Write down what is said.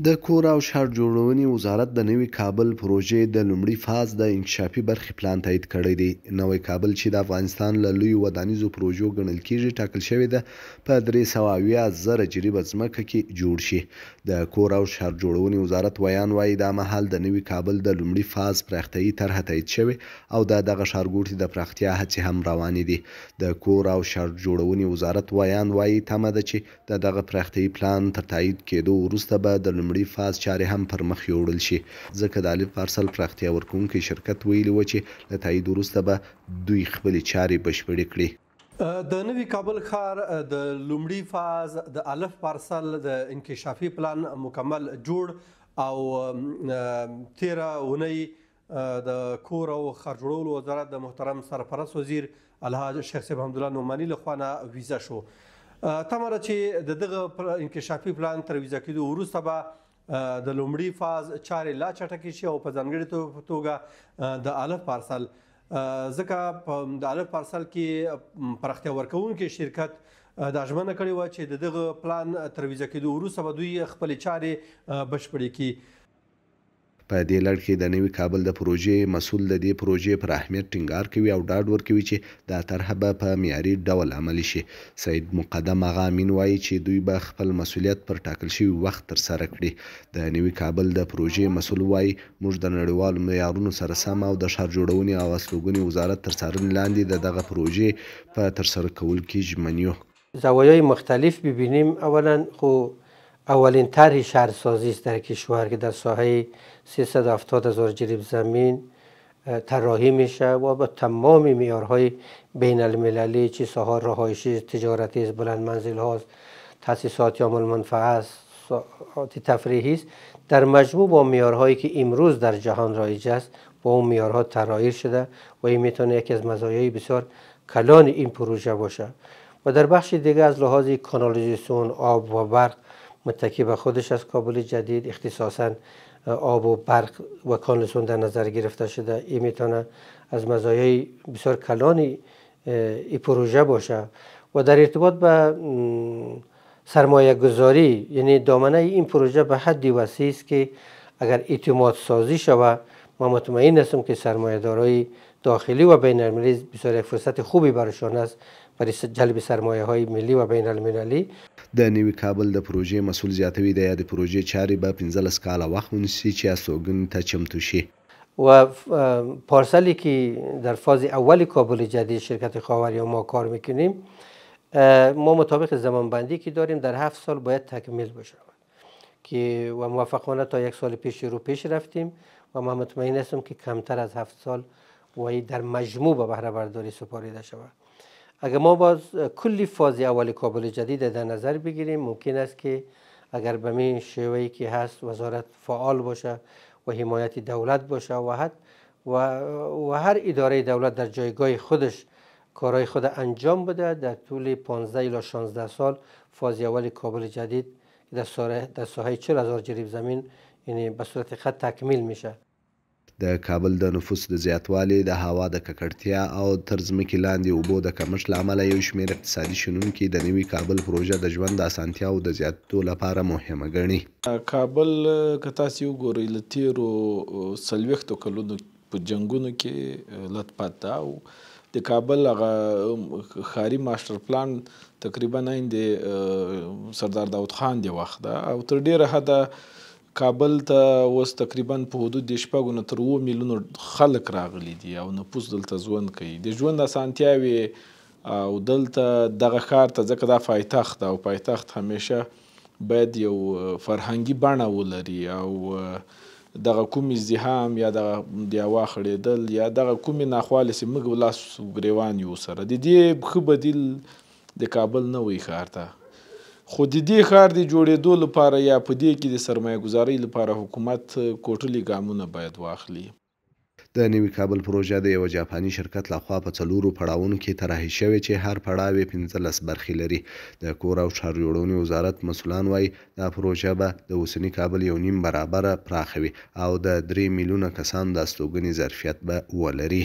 د کور او ښار جوړونې وزارت د نوي کابل پروژې د لومړي فاز د انکشافي برخې پلان تایید کړی دی. نوی کابل چې د افغانستان له لویو ودانیزو پروژو ګڼل کیږي ټاکل شوی ده په 370,000 جریبه ځمکه کې جوړ شي. د کور او ښار جوړونې وزارت ویان وایي دا مهال د نوي کابل د لومړي فاز پراختیایي طرحه تایید شوې او د دغه ښارګوټي د پراختیا هڅې هم روانې دي. د کور او ښار جوړونې وزارت ویان وایي تمه ده چې د دغه پراختیایي پلان تر تایید کېدو وروسته به د لومړي فاز چارې هم پر مخ یوړل شي، ځکه د الف پارسل پراختیا ورکوونکی شرکت ویلي و چې له تایید وروسته به دوی خپلې چارې بشپړې کړي. د نوي کابل ښار د لومړي فاز د الف پارسل د انکشافي پلان مکمل جوړ او 13 اونۍ د کور او ښار جوړولو وزارت د محترم سرپرست وزیر الحاج شیخ صاحب حمدالله نعماني له خوا نه ویزه شو. تمه ده چې د دغه انکشافي پلان تر ویزه کېدو وروسته به د لومړي فاز چارې لا چټکې شي او په ځانګړې توګه د الف پارسل، ځکه د الف پارسل کې پراختیا ورکوونکی شرکت دا ژمنه کړې وه چې د دغه پلان تر ویزه کېدو وروسته به دوی خپلې چارې بشپړې کړي. په دې لړ کې د نوي کابل د پروژې مسؤل د دې پروژې پر اهمیت ټینګار کوي او ډاډ ورکوي چې دا طرحه به په معیاري ډول عملي شي. سید مقدم آغا امین وایي چې دوی به خپل مسؤلیت پر ټاکل شوي وخت ترسره کړي. د نوي کابل د پروژې مسؤل وایي موږ د نړیوالو معیارونو سره سم او د ښار جوړونې او استوګنې وزارت تر څارنې لاندې د دغه پروژې په ترسره کولو کې ژمن یو. زوایای مختلف ببینیم. اولا خو اولین طرح شهرسازی است در کشور که در ساحه 370,000 جریب زمین طراحی میشه و با تمام معیارهای بین المللی، چه ساحات رهایشی، تجارتی است، بلند منزل هاست، تاسیسات یا منفعه است، تفریحی است، در مجموع با معیارهایی که امروز در جهان رایج است با اون معیارها طراحی شده و این میتونه یکی از مزایای بسیار کلان این پروژه باشه. و در بخش دیگه از لحاظ کانالیزاسیون، آب و برق متکی به خودش از کابل جدید اختصاصا آب و برق و کانالیزاسیون در نظر گرفته شده. این میتونه از مزایای بسیار کلانی این پروژه باشه. و در ارتباط به سرمایه گذاری، یعنی دامنه این پروژه به حدی وسیع است که اگر اعتماد سازی شود ما مطمئن هستم که سرمایه دارای داخلی و بین المللی بسیار یک فرصت خوبی برایشان است برای جلب سرمایه های ملی و بین المللی. د نوي کابل د پروژې مسؤل زیاتوي د یادې پروژې چارې به 15 کاله وخت ونیسي چې استوګنې ته چمتو شي. و پارسلی که در فاز اول کابل جدید شرکت خاوریا ما کار میکنیم، ما مطابق زمانبندی که داریم در 7 سال باید تکمیل بشه که و موفقانه تا 1 سال پیش رو پیش رفتیم و ما مطمئن هستم که کمتر از 7 سال و در مجموع به بهره برداری سپاریده شود. اگر ما باز کلی فاز اول کابل جدید در نظر بگیریم، ممکن است که اگر به این شیوهی که هست وزارت فعال باشه و حمایت دولت باشه و هر اداره دولت در جایگاه خودش کارهای خود انجام بده، در طول 15 الی 16 سال فاز اول کابل جدید در ساحه 40,000 جریب زمین یعنی به صورت خط تکمیل میشه. د کابل د نفوس د زیاتوالي، د هوا د ککړتیا او تر ځمکې لاندې اوبو د کمښت له امله یو شمېر اقتصادي شنونکي د نوي کابل پروژه د ژوند د اسانتیاوو د زیاتېدو لپاره مهمه ګڼي. کابل که تاسې وګورئ له تېرو 40 کلونو په جنګونو کې لطپت ده او د کابل هغه ښاري ماسټر پلان تقریبا د سردار داود خان د وخت ده او تر ډېره حده کابل ته اوس تقریبا په حدود د 6 نه تر 7 میلیونو خلک راغلي دي او نفوس دلته ژوند کوي. د ژوند اسانتیاوې او دلته دغه ښار ته ځکه دا پایتخت او پایتخت همیشه باید یو فرهنګي بڼه ولري او دغه کوم ازدحام یا دغه د هوا خړېدل یا دغه کومې ناخوالې چې موږ لاس ګرېوان یو سره د دې ښه بدیل د کابل نوی ښار ته. خو د دې ښار د جوړېدو لپاره یا په دې کې د سرمایه گذارۍ لپاره حکومت کوټلي ګامونه باید واخلي. د نوي کابل پروژه د یو جاپاني شرکت لخوا په 4 پړاوونو کې طراحي شوې چې هر پړاو یې 15 برخې لري. د کور او ښار جوړونې وزارت مسؤلان وایي دا پروژه به د اوسني کابل 1.5 برابره پراخوي او د 3 میلیونه کسانو د استوګنې ظرفیت به ولري.